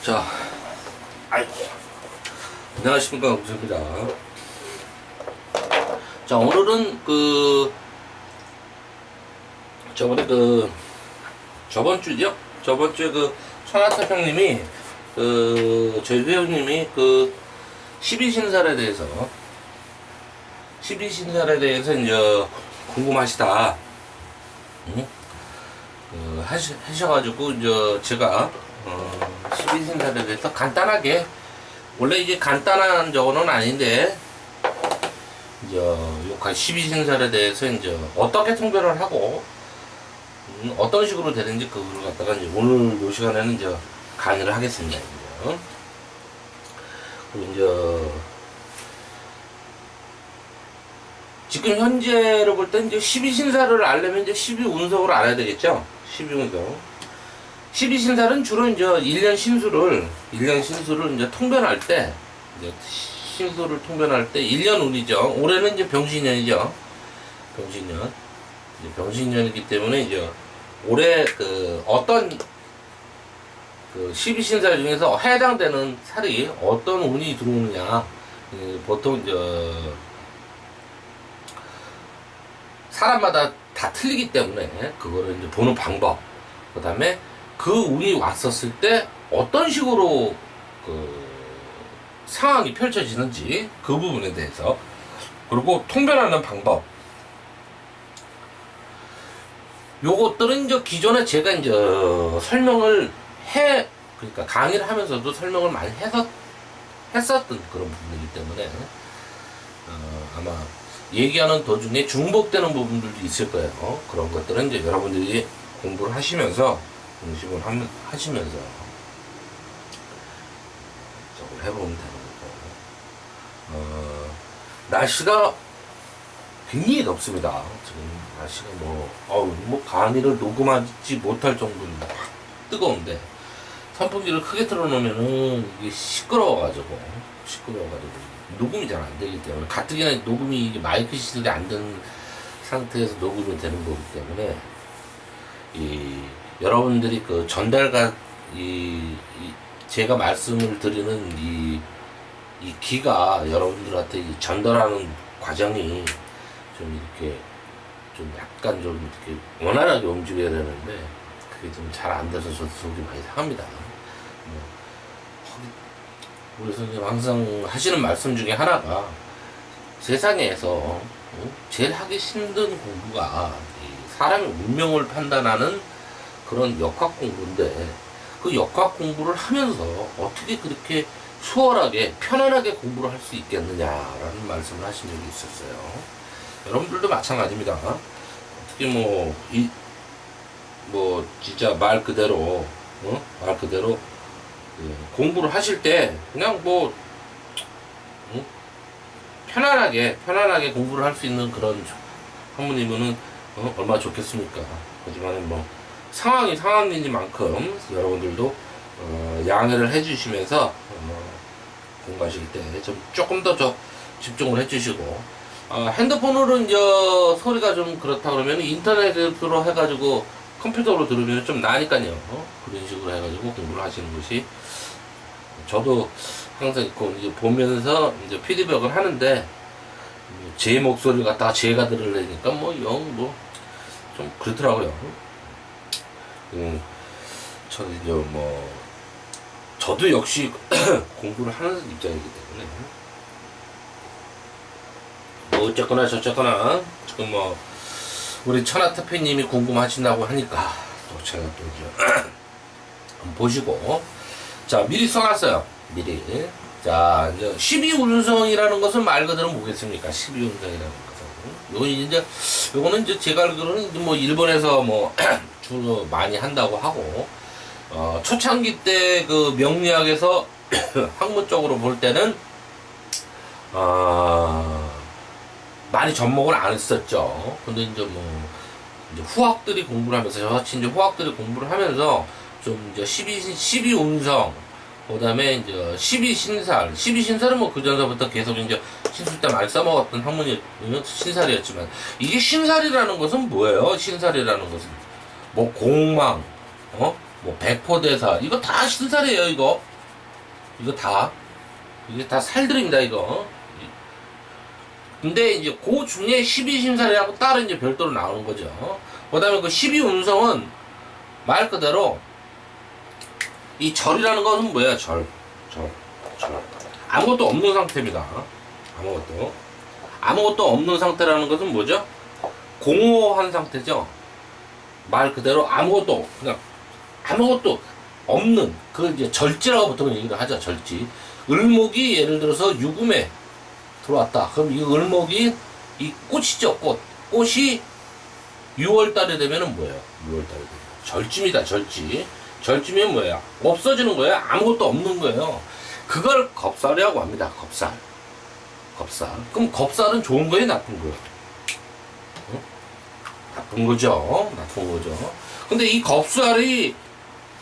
자, 아이고. 안녕하십니까, 우수입니다. 자, 오늘은 저번 주죠? 저번 주에 천하태평님이, 저희 회원님이 12신살에 대해서 이제 궁금하시다. 응? 하셔가지고, 이제 제가, 12신살에 대해서 간단하게, 원래 이게 간단한 저거는 아닌데, 이제, 요 12신살에 대해서 이제 어떻게 통별을 하고, 어떤 식으로 되는지 그걸 갖다가 이제 오늘 요 시간에는 이제 강의를 하겠습니다. 이제. 그리고 이제, 지금 현재로 볼 때 이제 12신살을 알려면 이제 12운석을 알아야 되겠죠? 12운석. 12신살은 주로 이제 1년 신수를 이제 통변할 때, 이제 신수를 통변할 때 1년 운이죠. 올해는 이제 병신년이죠. 병신년. 이제 병신년이기 때문에 이제 올해 어떤 12신살 중에서 해당되는 살이 어떤 운이 들어오느냐. 보통 이제 사람마다 다 틀리기 때문에 그거를 이제 보는 방법, 그 다음에 그 운이 왔었을 때 어떤 식으로 상황이 펼쳐지는지 그 부분에 대해서, 그리고 통변하는 방법, 요것들은 이제 기존에 제가 이제 설명을 그러니까 강의를 하면서도 설명을 많이 했었던 그런 부분이기 때문에 아마 얘기하는 도중에 중복되는 부분들도 있을 거예요. 그런 것들은 이제 여러분들이 공부를 하시면서, 공식을 하시면서 저걸 해보면 되는 거고. 날씨가 굉장히 덥습니다. 지금 날씨가 뭐 강의를 녹음하지 못할 정도로 뜨거운데, 선풍기를 크게 틀어놓으면은 이게 시끄러워가지고 녹음이 잘 안 되기 때문에, 가뜩이나 녹음이 이게 마이크 시설이 안 된 상태에서 녹음이 되는 거기 때문에, 여러분들이 제가 말씀을 드리는 이 기가 여러분들한테 전달하는 과정이 좀 약간 이렇게 원활하게 움직여야 되는데, 그게 좀 잘 안 돼서 저도 속이 많이 상합니다. 그래서 항상 하시는 말씀 중에 하나가, 세상에서 제일 하기 힘든 공부가 사람의 운명을 판단하는 그런 역학 공부인데, 그 역학 공부를 하면서 어떻게 그렇게 수월하게 편안하게 공부를 할 수 있겠느냐라는 말씀을 하신 적이 있었어요. 여러분들도 마찬가지입니다. 특히 진짜 말 그대로 공부를 하실 때 그냥 편안하게 공부를 할 수 있는 그런 학문이면은 얼마나 좋겠습니까? 하지만 상황이 상황이니만큼 여러분들도 양해를 해주시면서 공부하실 때 조금 더 집중을 해주시고, 핸드폰으로 이제 소리가 좀 그렇다 그러면 인터넷으로 해가지고 컴퓨터로 들으면 좀 나니까요. 그런 식으로 해가지고 공부를 하시는 것이, 저도 항상 이제 보면서 이제 피드백을 하는데, 제 목소리를 갖다가 제가 들으려니까 좀 그렇더라고요. 저도 역시 공부를 하는 입장이기 때문에, 어쨌거나 저쨌거나 지금 우리 천하태평님이 궁금하신다고 하니까 또 제가 또 이제 한번 보시고, 자, 미리 써놨어요. 미리. 자, 이제 12운성이라는 것은 말 그대로 뭐겠습니까? 12운성이라는 것은. 요거는 이제 제가 알기로는 일본에서 주로 많이 한다고 하고, 초창기 때 명리학에서 학문적으로 볼 때는, 많이 접목을 안 했었죠. 근데 이제 후학들이 공부를 하면서, 저같이 이제 후학들이 공부를 하면서 좀 이제 12운성, 그 다음에 이제 12신살은 그 전서부터 계속 이제 신수 때 많이 써먹었던 학문이 신살이었지만, 이게 신살이라는 것은 뭐예요? 신살이라는 것은 공망, 백포대사, 이거 다 신살이에요. 이거 이게 다 살들입니다, 이거. 근데 이제 그 중에 12신살이라고 따로 이제 별도로 나오는 거죠. 그 다음에 그 12운성은 말 그대로 이 절이라는 것은 뭐야? 절. 아무것도 없는 상태입니다. 아무것도 없는 상태라는 것은 뭐죠? 공허한 상태죠. 말 그대로 그냥 아무것도 없는, 그걸 이제 절지라고 보통 얘기를 하죠. 절지. 을목이 예를 들어서 유금에 들어왔다. 그럼 이 을목이 이 꽃이죠. 꽃이 6월달에 되면은 뭐예요? 6월달에 되면 절지입니다. 절지면 뭐예요? 없어지는 거예요. 아무것도 없는 거예요. 그걸 겁살이라고 합니다. 겁살. 그럼 겁살은 좋은 거예요? 나쁜 거예요? 응? 나쁜 거죠. 근데 이 겁살이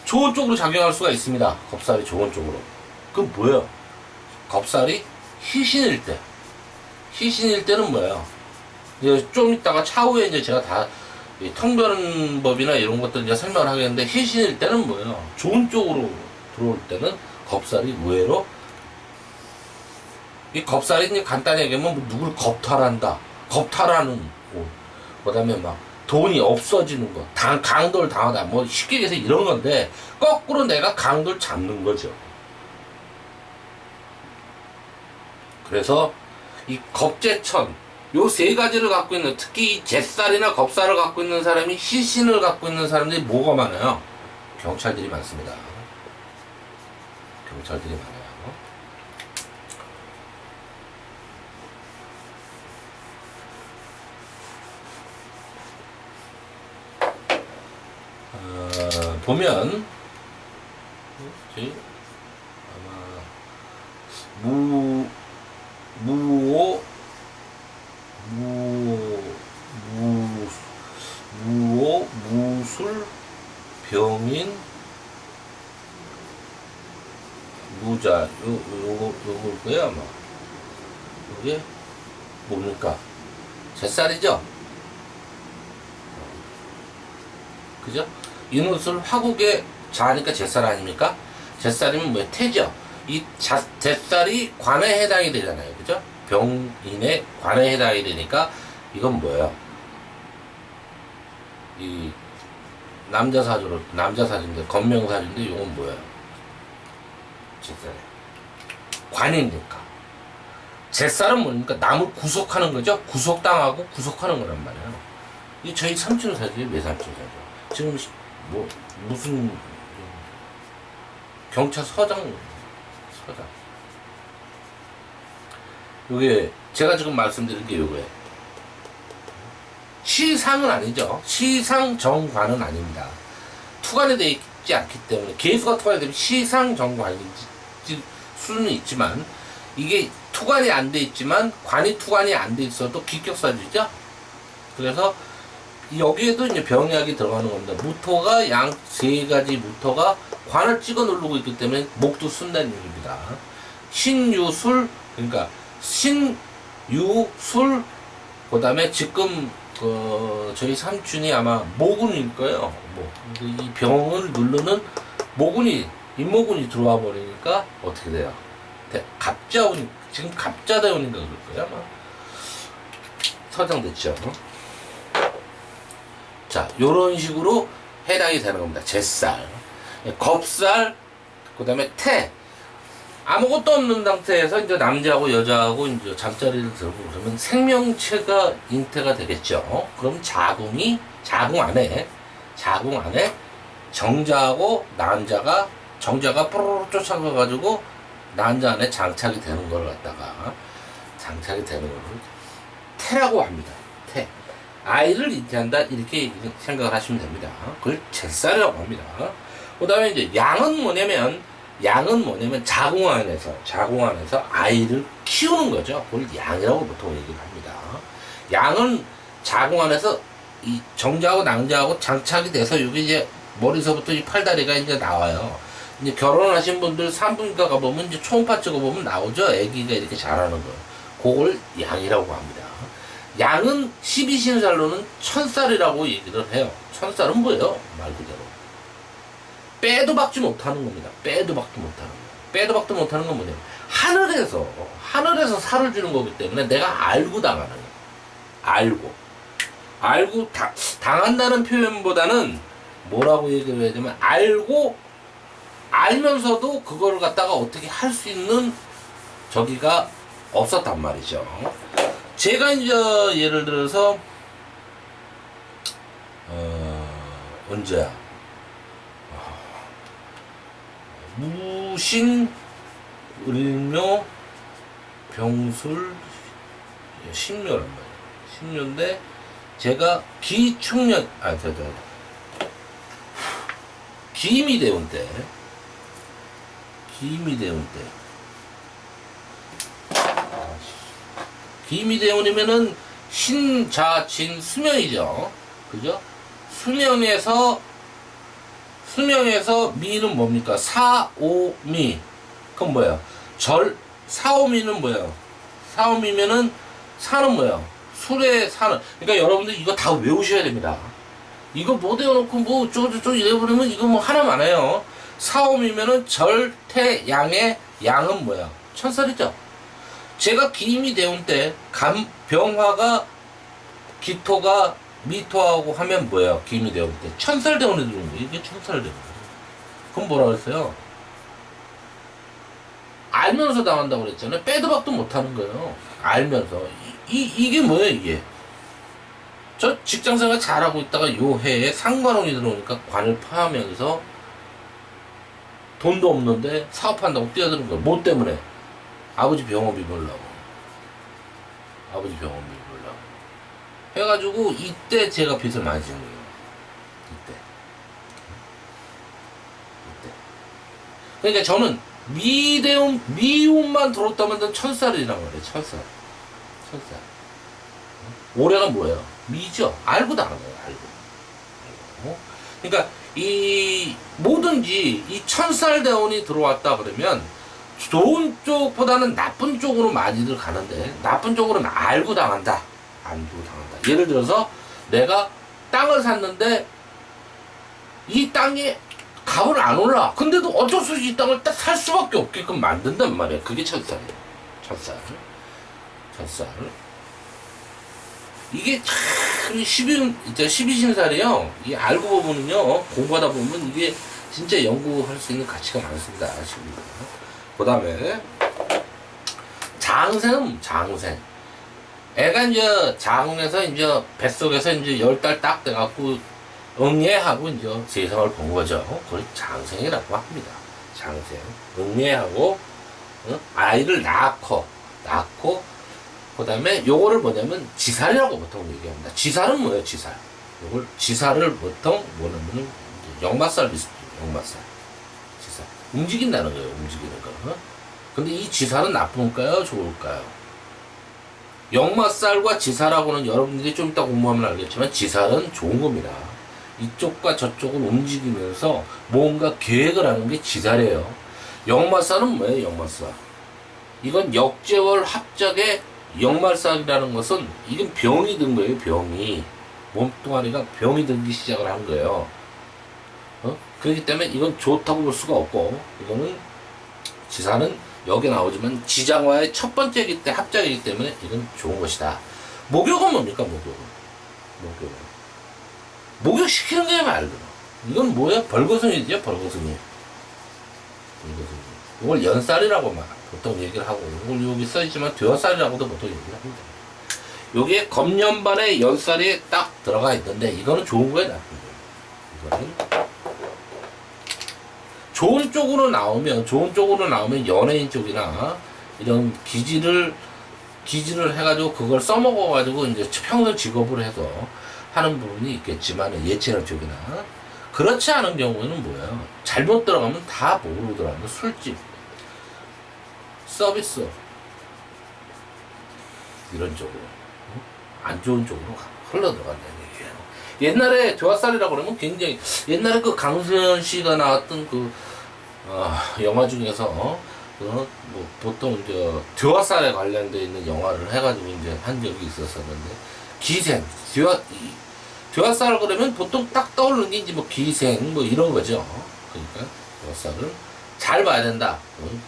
좋은 쪽으로 작용할 수가 있습니다. 겁살이 좋은 쪽으로. 그럼 뭐예요? 겁살이 희신일 때는 뭐예요? 이제 좀 이따가 차후에 이제 제가 다 통변법이나 이런 것들 이제 설명을 하겠는데, 희신일 때는 뭐예요? 좋은 쪽으로 들어올 때는 겁살이 의외로, 이 겁살이 이제 간단히 얘기하면 뭐 누굴 겁탈하는, 그 다음에 막 돈이 없어지는 거, 강도를 당하다, 뭐 쉽게 얘기해서 이런 건데, 거꾸로 내가 강도를 잡는 거죠. 그래서 이 겁재천, 요 세 가지를 갖고 있는, 특히 이 잿살이나 겁살을 갖고 있는 사람이, 희신을 갖고 있는 사람들이 뭐가 많아요? 경찰들이 많습니다. 보면 아마 무오, 무술, 병인, 무자, 요걸 거야, 아마. 이게 뭡니까? 잿살이죠? 그죠? 인옷을 화국에 자하니까 잿살 아닙니까? 잿살이면 뭐야? 태죠? 이 잿살이 관에 해당이 되잖아요. 그죠? 병인의 관에 해당이 되니까 이건 뭐예요? 이 남자 사주인데, 건명 사주인데, 이건 뭐예요? 잿살이 관이니까. 잿살은 뭡니까? 남을 구속하는 거죠? 구속당하고 구속하는 거란 말이에요. 이 저희 삼촌 사주예요. 외삼촌 사주. 지금 뭐 무슨 경찰서장. 요게 제가 지금 말씀드린 게 요거예요. 시상은 아니죠. 시상정관은 아닙니다. 투관이 되어 있지 않기 때문에, 개수가 투관이 되면 시상정관일 수는 있지만, 이게 투관이 안 돼 있지만 관이 투관이 안 돼 있어도 기격사주죠. 그래서 여기에도 이제 병약이 들어가는 겁니다. 무토가 양 세 가지 무토가 관을 찍어 누르고 있기 때문에 목도 쓴다는 얘기입니다. 신유술, 그러니까 신유술, 그 다음에 지금 저희 삼촌이 아마 모군일 거예요. 이 병을 누르는 인모군이 들어와 버리니까 어떻게 돼요? 갑자운이, 지금 갑자대운인가 그럴 거예요, 아마. 서정됐죠. 자, 요런 식으로 해당이 되는 겁니다. 잿살, 겁살, 그 다음에 태. 아무것도 없는 상태에서 이제 남자하고 여자하고 이제 잠자리를 들고 그러면 생명체가 잉태가 되겠죠. 그럼 자궁 안에 정자하고 난자가, 정자가 뽀로로 쫓아가가지고 난자 안에 장착이 되는 걸 갖다가, 장착이 되는 걸 태라고 합니다. 태. 아이를 잉태한다, 이렇게 생각을 하시면 됩니다. 그걸 잿살이라고 합니다. 그 다음에 이제 양은 뭐냐면 자궁 안에서 아이를 키우는 거죠. 그걸 양이라고 보통 얘기를 합니다. 양은 자궁 안에서 이 정자하고 낭자하고 장착이 돼서 여기 이제 머리서부터 이 팔다리가 이제 나와요. 이제 결혼하신 분들 산부인과 가보면 이제 초음파 찍어보면 나오죠. 아기가 이렇게 자라는 거. 그걸 양이라고 합니다. 양은 12신살로는 천살이라고 얘기를 해요. 천살은 뭐예요? 말 그대로 빼도 박지 못하는 겁니다. 빼도 박지 못하는 거예요. 빼도 박도 못하는 건 뭐냐면 하늘에서 살을 주는 거기 때문에 내가 알고 당하는 거야. 알고 당한다는 표현보다는 뭐라고 얘기를 해야 되면 알면서도 그거를 갖다가 어떻게 할 수 있는 저기가 없었단 말이죠. 제가 이제 예를 들어서 언제야? 무신, 을묘, 병술, 신묘란 말이에요. 신묘인데 제가 기축년 기미대운 때 기미대운이면은 신자진 수명이죠. 그죠? 수명에서 미는 뭡니까? 사오미. 그럼 뭐야? 사오미는 뭐야? 사오미면은 사는 뭐야? 술에 사는. 그러니까 여러분들 이거 다 외우셔야 됩니다. 이거 못 외워놓고 뭐 어쩌고저쩌고 이래버리면 이거 뭐 하나 많아요. 사오미면은 절태양의 양은 뭐야? 천살이죠. 제가 기임이 되온 때 병화가 기토가 미토하고 하면 뭐야? 기임이 되온 때 천살 대운이 들어오는 거예요. 이게 천살 대운. 그럼 뭐라 그랬어요? 알면서 당한다고 그랬잖아요. 빼도 박도 못하는 거예요. 알면서. 이게 뭐예요, 이게? 저 직장생활 잘하고 있다가 요 해에 상관원이 들어오니까 관을 파하면서 돈도 없는데 사업한다고 뛰어드는 거예요. 뭐 때문에? 아버지 병원비 벌라고. 해가지고 이때 제가 빚을 많이 지은 거예요. 이때. 그러니까 저는 미움만 들었다면 천살이란 말이에요. 천살. 올해가 뭐예요? 미죠. 알고 당한 거예요. 알고. 그러니까 뭐든지 이 천살 대운이 들어왔다 그러면 좋은 쪽보다는 나쁜 쪽으로 많이들 가는데 나쁜 쪽으로는 알고 당한다. 예를 들어서 내가 땅을 샀는데 이 땅에 값을 안 올라. 근데도 어쩔 수 없이 이 땅을 딱 살 수밖에 없게끔 만든단 말이에요. 그게 천살이에요. 천살. 이게 참 12신살이요. 이 알고 보면요. 공부하다 보면 이게 진짜 연구할 수 있는 가치가 많습니다. 그 다음에 장생. 애가 이제 장에서 이제 뱃속에서 이제 10달 딱 돼갖고 응애하고 이제 세상을 본 거죠. 그걸 장생이라고 합니다. 장생. 응애하고 아이를 낳고 그 다음에 요거를 뭐냐면 지살이라고 보통 얘기합니다. 지살은 뭐예요? 요걸 지살을 보통 뭐냐면 역마살 비슷해요. 지살. 움직인다는 거예요. 움직이는 거. 근데 이 지살은 나쁜가요? 좋을까요? 역마살과 지살하고는 여러분들이 좀 이따 공부하면 알겠지만 지살은 좋은 겁니다. 이쪽과 저쪽을 움직이면서 뭔가 계획을 하는 게 지살이에요. 역마살은 뭐예요? 역마살. 이건 역재월 합작의 역말살이라는 것은 이건 병이 든 거예요. 병이 몸뚱아리가 병이 들기 시작을 한 거예요. 그렇기 때문에 이건 좋다고 볼 수가 없고 이거는 지사는 여기 나오지만 지장화의 첫 번째이기 때 합작이기 때문에 이건 좋은 것이다. 목욕은 뭡니까? 목욕 시키는 게 말들어. 이건 뭐야? 벌거숭이죠. 벌거숭이. 이걸 연살이라고 보통 얘기를 하고 이걸 여기 써있지만 되어살이라고도 보통 얘기를 합니다. 여기에 검연반에 연살이 딱 들어가 있는데 이거는 좋은 거예요, 나쁜 거예요? 이거는 좋은 쪽으로 나오면 연예인 쪽이나 이런 기질을 해가지고 그걸 써먹어가지고 이제 평생 직업으로 해서 하는 부분이 있겠지만 예체능 쪽이나 그렇지 않은 경우에는 뭐예요? 잘못 들어가면 다 뭐로 들어가면 술집, 서비스 이런 쪽으로 안 좋은 쪽으로 흘러 들어간다는 얘기예요. 옛날에 되화살이라고 그러면 굉장히 옛날에 그 강수현 씨가 나왔던 그 영화 중에서 뭐 보통 이제 되화살에 관련되어 있는 영화를 해가지고 이제 한 적이 있었었는데 기생 되화살 그러면 보통 딱 떠오르는 게 이제 뭐 기생 뭐 이런 거죠. 그러니까 되화살은 잘 봐야 된다.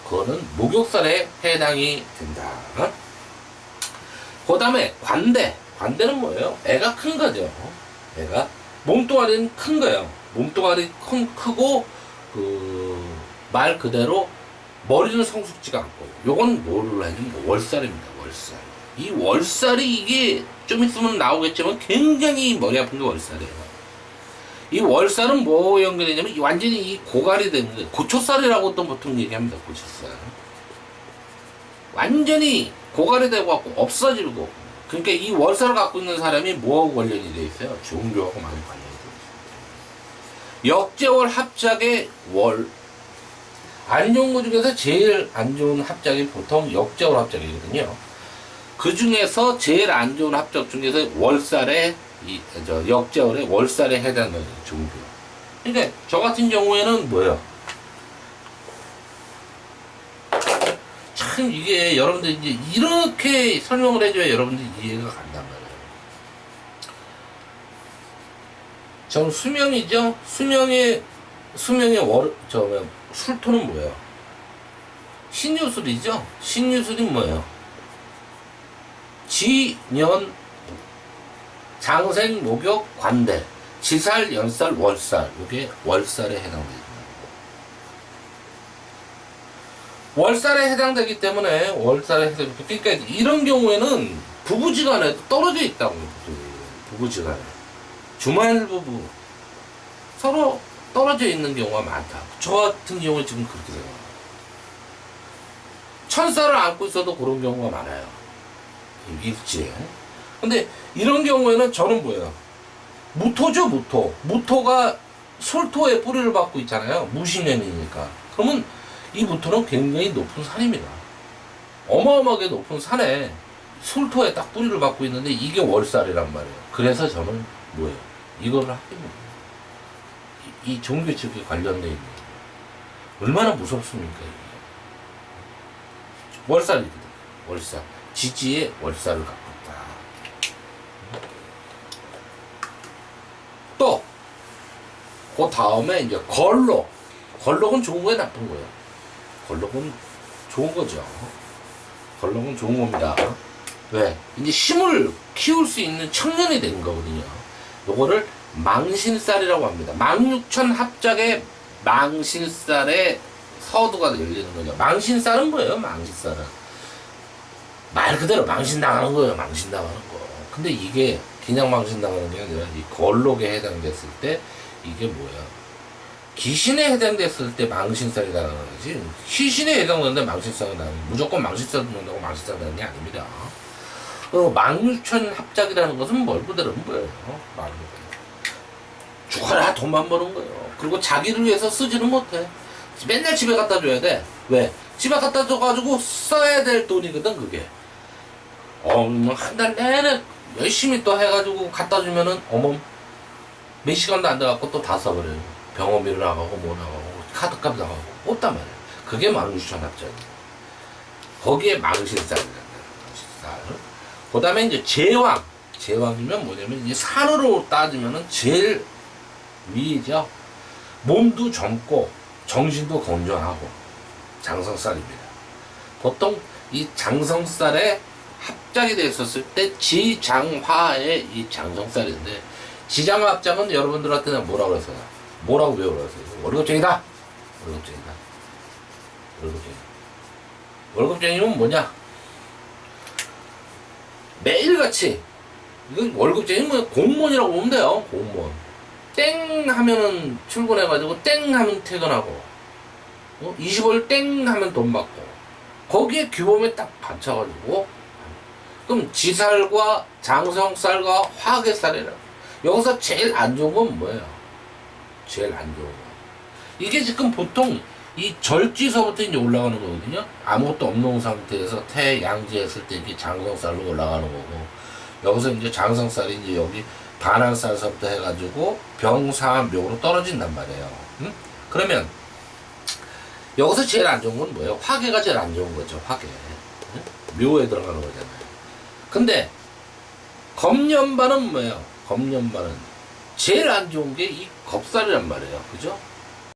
그거는 목욕살에 해당이 된다. 그 다음에 관대. 관대는 뭐예요? 애가 큰 거죠. 애가 몸뚱아리는 큰 거예요. 몸뚱아리 크고 말 그대로 머리는 성숙지가 않고, 요건 뭐를 하냐면 월살입니다. 월살. 이 월살이 이게 좀 있으면 나오겠지만 굉장히 머리 아픈 게 월살이에요. 이 월살은 뭐 연결되냐면 완전히 이 고갈이 되는 거예요. 고초살이라고 또 보통 얘기합니다. 고초살. 완전히 고갈이 되고 갖고 없어지고. 그러니까 이 월살을 갖고 있는 사람이 뭐하고 관련이 돼 있어요? 종교하고 많이 관련이 돼 있어요. 역제월 합작의 월. 안 좋은 것 중에서 제일 안 좋은 합작이 보통 역제월 합작이거든요. 그 중에서 제일 안 좋은 합작 중에서 월살에 역제월에 월살에 해당하는 종교. 그러니까 저 같은 경우에는 뭐예요? 참 이게 여러분들 이제 이렇게 설명을 해줘야 여러분들이 이해가 간단 말이에요. 전 수명이죠. 수명의 술토는 뭐예요? 신유술이죠. 신유술이 뭐예요? 지년 장생 목욕 관대 지살 연살 월살, 이게 월살에 해당됩니다. 월살에 해당되기 때문에 월살에 해당되기, 그러니까 이런 경우에는 부부지간에 떨어져 있다고. 부부지간에 주말 부부 서로 떨어져 있는 경우가 많다. 저 같은 경우에 지금 그렇게 돼요. 천사를 안고 있어도 그런 경우가 많아요. 일지에. 근데 이런 경우에는 저는 뭐예요? 무토죠, 무토. 무토가 솔토에 뿌리를 받고 있잖아요. 무신년이니까. 그러면 이 무토는 굉장히 높은 산입니다. 어마어마하게 높은 산에 솔토에 딱 뿌리를 받고 있는데 이게 월살이란 말이에요. 그래서 저는 뭐예요? 이거를 하게 됩니다. 이 종교 측에 관련되어 있는 얼마나 무섭습니까? 이게. 월살이거든. 월살. 지지에 월살을 갖고 있다. 또, 그 다음에 이제 걸록. 걸록은 좋은 거예요, 나쁜 거예요? 걸록은 좋은 거죠. 걸록은 좋은 겁니다. 왜? 이제 힘을 키울 수 있는 청년이 된 거거든요. 요거를 망신살이라고 합니다. 망육천 합작의 망신살에 서두가 열리는 거죠. 망신살은 뭐예요? 망신살은 말 그대로 망신당하는 거예요. 망신당하는 거. 근데 이게 그냥 망신당하는 게 아니라 이 걸록에 해당됐을 때 이게 뭐야? 귀신에 해당됐을 때 망신살이 나가는 거지. 귀신에 해당되는데 망신살이 나가는 거지. 무조건 망신살 듣는다고 망신살 되는 게 아닙니다. 망유천 합작이라는 것은 뭘 그대로 뭐예요? 말 그대로. 죽어라 돈만 버는 거예요. 그리고 자기를 위해서 쓰지는 못해. 맨날 집에 갖다 줘야 돼. 왜? 집에 갖다 줘가지고 써야 될 돈이거든 그게. 한 달 내내 열심히 또 해가지고 갖다 주면은 몇 시간도 안 돼갖고 또 다 써버려요. 병원비를 나가고 뭐 나가고 카드값 나가고 없단 말이에요. 그게 망유천 합작이에요. 거기에 망신살이란다. 망신살. 그 다음에 이제 제왕. 제왕이면 뭐냐면 이제 산으로 따지면은 제일 위죠. 몸도 젊고 정신도 건전하고 장성살입니다. 보통 이 장성살에 합작이 됐었을 때 지장화의 이 장성살인데, 지장화 합작은 여러분들한테는 뭐라고 그랬어요? 뭐라고 배우라고 했어요? 월급쟁이다. 월급쟁이다. 월급쟁이. 월급쟁이면 뭐냐? 매일같이, 이건 월급쟁이면 공무원이라고 보면 돼요. 공무원. 땡 하면은 출근해가지고 땡 하면 퇴근하고, 20월 땡 하면 돈 받고, 거기에 규범에 딱 받쳐가지고, 그럼 지살과 장성살과 화개살이라. 여기서 제일 안 좋은 건 뭐예요? 제일 안 좋은 거. 이게 지금 보통 이 절지서부터 이제 올라가는 거거든요. 아무것도 없는 상태에서 태양지했을 때 이게 장성살로 올라가는 거고, 여기서 이제 장성살이 이제 여기 반환살서부터 해가지고 병사묘로 떨어진단 말이에요. 응? 그러면 여기서 제일 안 좋은 건 뭐예요? 화개가 제일 안 좋은 거죠. 화개. 응? 묘에 들어가는 거잖아요. 근데 겁년반은 뭐예요? 겁년반은 제일 안 좋은 게 이 겁살이란 말이에요. 그죠?